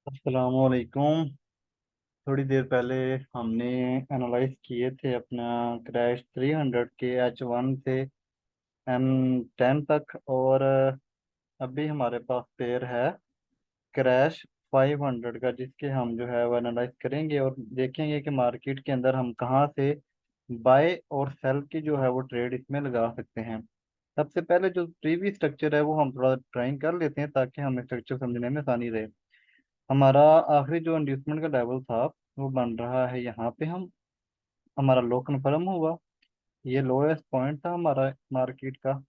अस्सलामुअलैकुम। थोड़ी देर पहले हमने एनालाइज किए थे अपना क्रैश 300 के H1 से M10 तक, और अभी हमारे पास पेयर है क्रैश 500 का, जिसके हम जो है वो एनालाइज करेंगे और देखेंगे कि मार्केट के अंदर हम कहाँ से बाय और सेल की जो है वो ट्रेड इसमें लगा सकते हैं। सबसे पहले जो प्रीवियस स्ट्रक्चर है वो हम थोड़ा ड्राइंग कर लेते हैं ताकि हमें स्ट्रक्चर समझने में आसानी रहे। हमारा आखिरी जो इंड्यूसमेंट का लेवल था वो बन रहा है यहाँ पे। हमारा लो कन्फर्म हुआ, ये लोएस्ट पॉइंट था हमारा मार्केट का,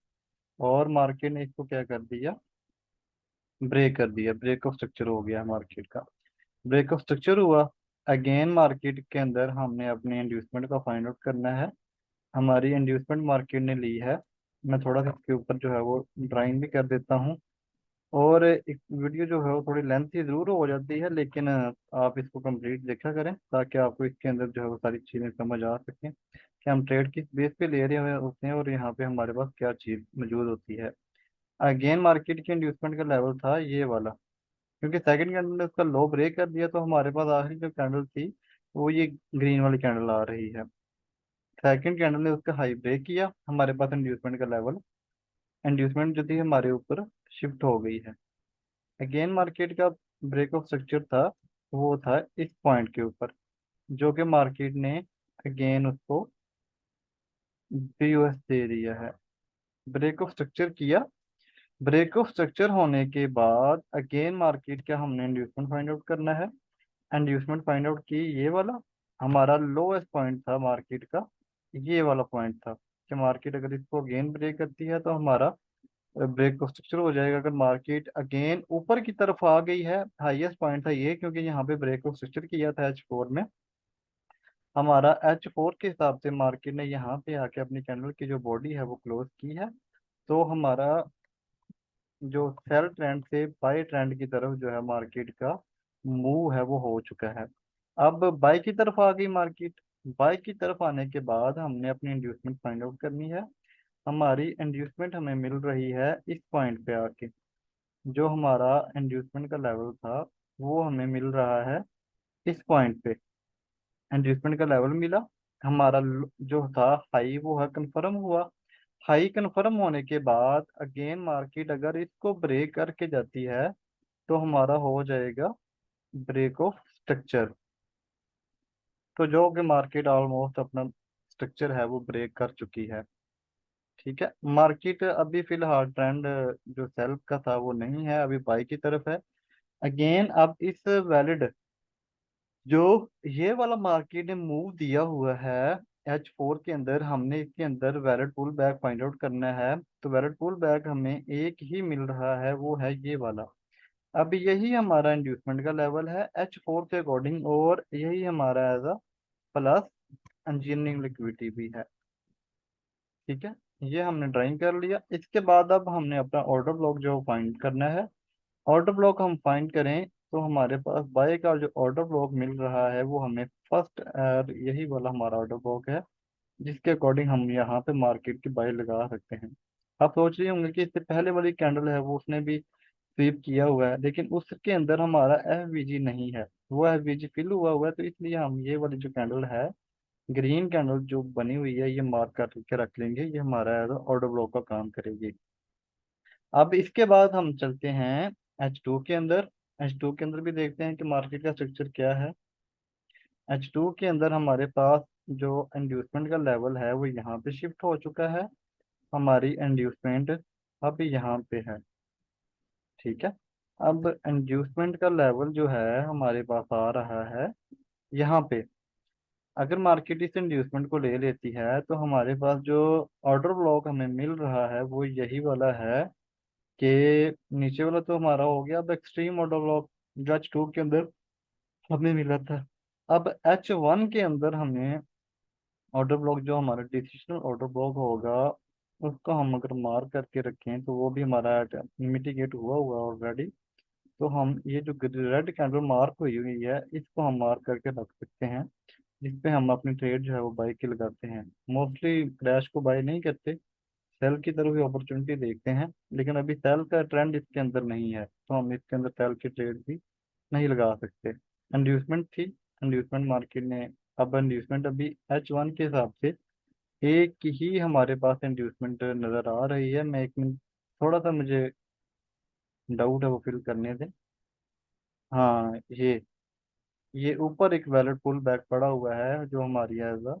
और मार्केट ने इसको क्या कर दिया, ब्रेक कर दिया। ब्रेक ऑफ स्ट्रक्चर हो गया मार्केट का। ब्रेक ऑफ स्ट्रक्चर हुआ, अगेन मार्केट के अंदर हमने अपने इंड्यूसमेंट का फाइंड आउट करना है। हमारी इंड्यूसमेंट मार्केट ने ली है। मैं थोड़ा सा इसके ऊपर जो है वो ड्राइंग भी कर देता हूँ। और एक वीडियो जो है वो थोड़ी लेंथी जरूर हो जाती है, लेकिन आप इसको कंप्लीट देखा करें ताकि आपको इसके अंदर जो है वो सारी चीज़ें समझ आ सकें कि हम ट्रेड किस बेस पे ले रहे हुए होते हैं और यहाँ पे हमारे पास क्या चीज़ मौजूद होती है। अगेन मार्केट के इंड्यूसमेंट का लेवल था ये वाला, क्योंकि सेकंड कैंडल ने उसका लो ब्रेक कर दिया तो हमारे पास आखिरी जो कैंडल थी वो ये ग्रीन वाली कैंडल आ रही है। सेकंड कैंडल ने उसका हाई ब्रेक किया, हमारे पास इंड्यूसमेंट का लेवल, इंड्यूसमेंट जो थी हमारे ऊपर शिफ्ट हो गई है। अगेन मार्केट का ब्रेक ऑफ स्ट्रक्चर था, वो था इस पॉइंट के ऊपर, जो कि मार्केट ने अगेन उसको पीओएस दे दिया है। ब्रेक ऑफ स्ट्रक्चर किया। ब्रेक ऑफ स्ट्रक्चर होने के बाद अगेन मार्केट का हमने इंड्यूसमेंट फाइंड आउट करना है। इंड्यूसमेंट फाइंड आउट की, ये वाला हमारा लोएस्ट पॉइंट था मार्केट का, ये वाला पॉइंट था कि मार्केट अगर इसको अगेन ब्रेक करती है तो हमारा ब्रेक ऑफ स्ट्रक्चर हो जाएगा। अगर मार्केट अगेन ऊपर की तरफ आ गई है, हाईएस्ट पॉइंट था ये, क्योंकि यहाँ पे ब्रेक ऑफ स्ट्रक्चर किया था H4 में। हमारा H4 के हिसाब से मार्केट ने यहाँ पे आके अपनी कैंडल की जो बॉडी है वो क्लोज की है। तो हमारा जो सेल ट्रेंड से बाय ट्रेंड की तरफ जो है मार्केट का मूव है वो हो चुका है। अब बाय की तरफ आ गई मार्केट। बाय की तरफ आने के बाद हमने अपनी इंड्यूसमेंट फाइंड आउट करनी है। हमारी इंड्यूसमेंट हमें मिल रही है इस पॉइंट पे आके। जो हमारा इंड्यूसमेंट का लेवल था वो हमें मिल रहा है इस पॉइंट पे। इंड्यूसमेंट का लेवल मिला, हमारा जो था हाई वो है कंफर्म हुआ। हाई कंफर्म होने के बाद अगेन मार्केट अगर इसको ब्रेक करके जाती है तो हमारा हो जाएगा ब्रेक ऑफ स्ट्रक्चर। तो जो कि मार्केट ऑलमोस्ट अपना स्ट्रक्चर है वो ब्रेक कर चुकी है। ठीक है, मार्केट अभी फिलहाल ट्रेंड जो सेल का था वो नहीं है, अभी बाई की तरफ है। अगेन अब इस वैलिड जो ये वाला मार्केट ने मूव दिया हुआ है H4 के अंदर, हमने इसके अंदर valid pull back find out करना है। तो वैलिड पुल बैक हमें एक ही मिल रहा है, वो है ये वाला। अब यही हमारा इंड्यूसमेंट का लेवल है H4 के अकॉर्डिंग, और यही हमारा as a plus engineering liquidity भी है। ठीक है, ये हमने ड्राइंग कर लिया। इसके बाद अब हमने अपना ऑर्डर ब्लॉक जो फाइंड करना है। ऑर्डर ब्लॉक हम फाइंड करें तो हमारे पास बाय का जो ऑर्डर ब्लॉक मिल रहा है वो हमें फर्स्ट, यही वाला हमारा ऑर्डर ब्लॉक है, जिसके अकॉर्डिंग हम यहाँ पे मार्केट की बाय लगा सकते हैं। आप सोच रहे होंगे कि इससे पहले वाली कैंडल है वो उसने भी स्वीप किया हुआ है, लेकिन उसके अंदर हमारा एफवीजी नहीं है, वो एफवीजी फिल हुआ हुआ है। तो इसलिए हम ये वाली जो कैंडल है, ग्रीन कैंडल जो बनी हुई है, ये मार्क करके रख लेंगे, ये हमारा ऑर्डर ब्लॉक का काम करेगी। अब इसके बाद हम चलते हैं H2 के अंदर। H2 के अंदर भी देखते हैं कि मार्केट का स्ट्रक्चर क्या है। H2 के अंदर हमारे पास जो इंड्यूसमेंट का लेवल है वो यहाँ पे शिफ्ट हो चुका है। हमारी इंड्यूसमेंट अब यहाँ पे है। ठीक है, अब इंड्यूसमेंट का लेवल जो है हमारे पास आ रहा है यहाँ पे। अगर मार्केट इस इंड्यूसमेंट को ले लेती है तो हमारे पास जो ऑर्डर ब्लॉक हमें मिल रहा है वो यही वाला है, कि नीचे वाला तो हमारा हो गया। अब एक्सट्रीम ऑर्डर ब्लॉक जो H2 के अंदर हमें मिला था, अब H1 के अंदर हमें ऑर्डर ब्लॉक जो हमारा डिसिशनल ऑर्डर ब्लॉक होगा उसको हम अगर मार्क करके रखें तो वो भी हमारा मिटिगेट हुआ हुआ ऑलरेडी। तो हम ये जो रेड कैंडल मार्क हुई हुई है इसको हम मार्क करके रख सकते हैं, जिसपे हम अपनी ट्रेड जो है वो बाई की लगाते हैं। मोस्टली क्रैश को बाई नहीं करते, सेल की तरफ ही अपॉर्चुनिटी देखते हैं, लेकिन अभी सेल का ट्रेंड इसके अंदर नहीं है तो हम इसके अंदर सेल की ट्रेड भी नहीं लगा सकते। इंड्यूसमेंट थी, इंड्यूसमेंट मार्केट ने, अब इंड्यूसमेंट अभी H1 के हिसाब से एक ही हमारे पास इंड्यूसमेंट नज़र आ रही है। मैं एक मिनट, थोड़ा सा मुझे डाउट है, वो फिल करने दें। हाँ, ये ऊपर एक वैलिड पुल बैक पड़ा हुआ है जो हमारी एज अ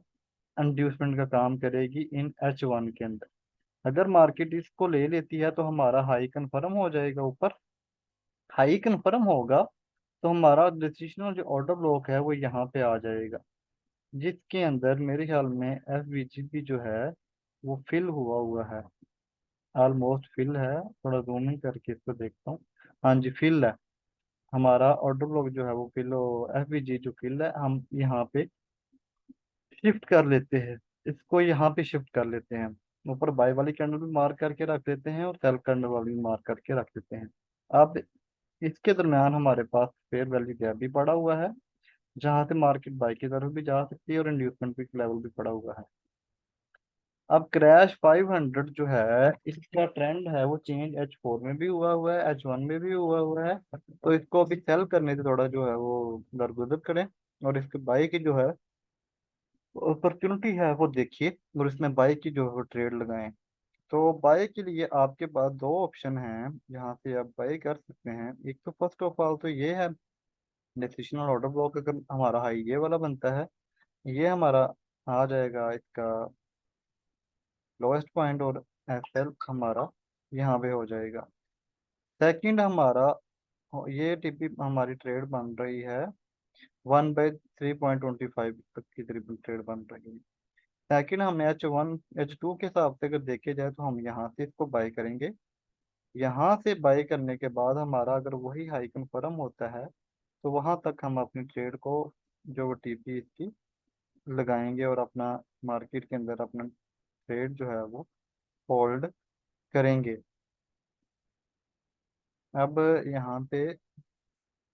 इंड्यूसमेंट का काम करेगी इन H1 के अंदर। अगर मार्केट इसको ले लेती है तो हमारा हाई कन्फर्म हो जाएगा ऊपर। हाई कन्फर्म होगा तो हमारा डिसीजनल जो ऑर्डर ब्लॉक है वो यहाँ पे आ जाएगा, जिसके अंदर मेरे ख्याल में FVGP जो है वो फिल हुआ हुआ है, ऑलमोस्ट फिल है। थोड़ा जूम इन करके इसको देखता हूँ। हाँ जी, फिल है। हमारा ऑर्डर ब्लॉक जो है वो फिल, FVG जो फिल है, हम यहाँ पे शिफ्ट कर लेते हैं। इसको यहाँ पे शिफ्ट कर लेते हैं। ऊपर बाय वाली कैंडल भी मार्क करके रख देते हैं और सेल कैंडल वाली भी मार्क करके रख देते हैं। अब इसके दरम्यान हमारे पास फेयर वैल्यू गैप भी पड़ा हुआ है, जहाँ से मार्केट बाई की तरफ भी जा सकती है और इंड्यूसमेंट पिक लेवल भी पड़ा हुआ है। अब क्रैश 500 जो है इसका ट्रेंड है वो चेंज H4 में भी हुआ है, H1 में भी हुआ है। तो इसको अभी सेल करने से थोड़ा जो है वो दरगुजर करें और इसके बाई की जो है अपॉर्चुनिटी है वो देखिए, और इसमें बाई की जो है वो ट्रेड लगाएं। तो बाई के लिए आपके पास दो ऑप्शन हैं जहाँ से आप बाई कर सकते हैं। एक तो फर्स्ट ऑफ ऑल तो ये है, डिसिशनल ऑर्डर ब्लॉक अगर हमारा हाई ये वाला बनता है, ये हमारा आ जाएगा इसका लोएस्ट पॉइंट, और एसएल हमारा यहाँ पे हो जाएगा। सेकंड हमारा, ये टीपी हमारी ट्रेड बन रही है 1/3.25 तक की ट्रेड बन रही है। सेकंड हम H1 H2 के हिसाब से अगर देखे जाए तो हम यहाँ से इसको बाय करेंगे। यहाँ से बाय करने के बाद हमारा अगर वही हाई कन्फर्म होता है तो वहां तक हम अपनी ट्रेड को, जो टीपी इसकी लगाएंगे और अपना मार्केट के अंदर अपना ट्रेड जो है वो होल्ड करेंगे। अब यहाँ पे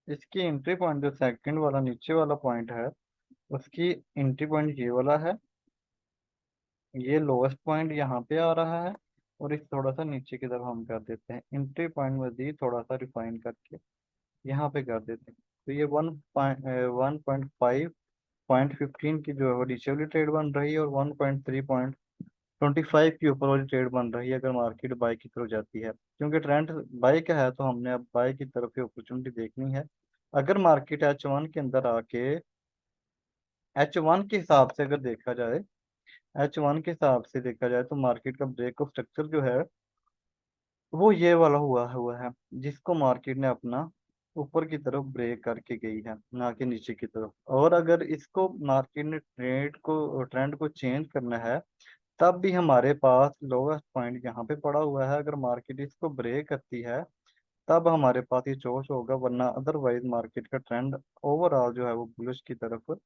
इसकी एंट्री पॉइंट जो सेकंड वाला नीचे वाला पॉइंट है, उसकी एंट्री पॉइंट ये वाला है। ये लोएस्ट पॉइंट यहाँ पे आ रहा है और इस थोड़ा सा नीचे की तरफ हम कर देते हैं एंट्री पॉइंट, मजीद थोड़ा सा रिफाइन करके यहाँ पे कर देते हैं। तो ये 1.15 की जो है वो नीचे वाली ट्रेड बन रही है और 1.3.25 की ऊपर वाली ट्रेड बन रही है अगर मार्केट बाई की तरफ जाती है। क्योंकि ट्रेंड बाई का है तो हमने अब बाई की तरफ ही अपॉर्चुनिटी देखनी है। अगर मार्केट H1 के अंदर आके, H1 के हिसाब से अगर देखा जाए, H1 के हिसाब से देखा जाए तो मार्केट का ब्रेक ऑफ स्ट्रक्चर जो है वो ये वाला हुआ है, जिसको मार्केट ने अपना ऊपर की तरफ ब्रेक करके गई है, ना कि नीचे की तरफ। और अगर इसको मार्केट ने ट्रेंड को चेंज करना है, तब भी हमारे पास लोवेस्ट पॉइंट यहाँ पे पड़ा हुआ है। अगर मार्केट इसको ब्रेक करती है तब हमारे पास ये जोश होगा, वरना अदरवाइज मार्केट का ट्रेंड ओवरऑल जो है वो बुलिश की तरफ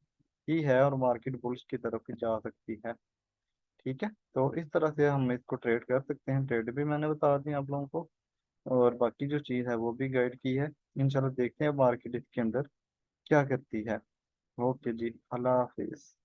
ही है और मार्केट बुलिश की तरफ ही जा सकती है। ठीक है, तो इस तरह से हम इसको ट्रेड कर सकते हैं। ट्रेड भी मैंने बता दी आप लोगों को, और बाकी जो चीज़ है वो भी गाइड की है। इंशाल्लाह देखते हैं मार्केट इसके अंदर क्या करती है। ओके जी, अल्लाह हाफिज़।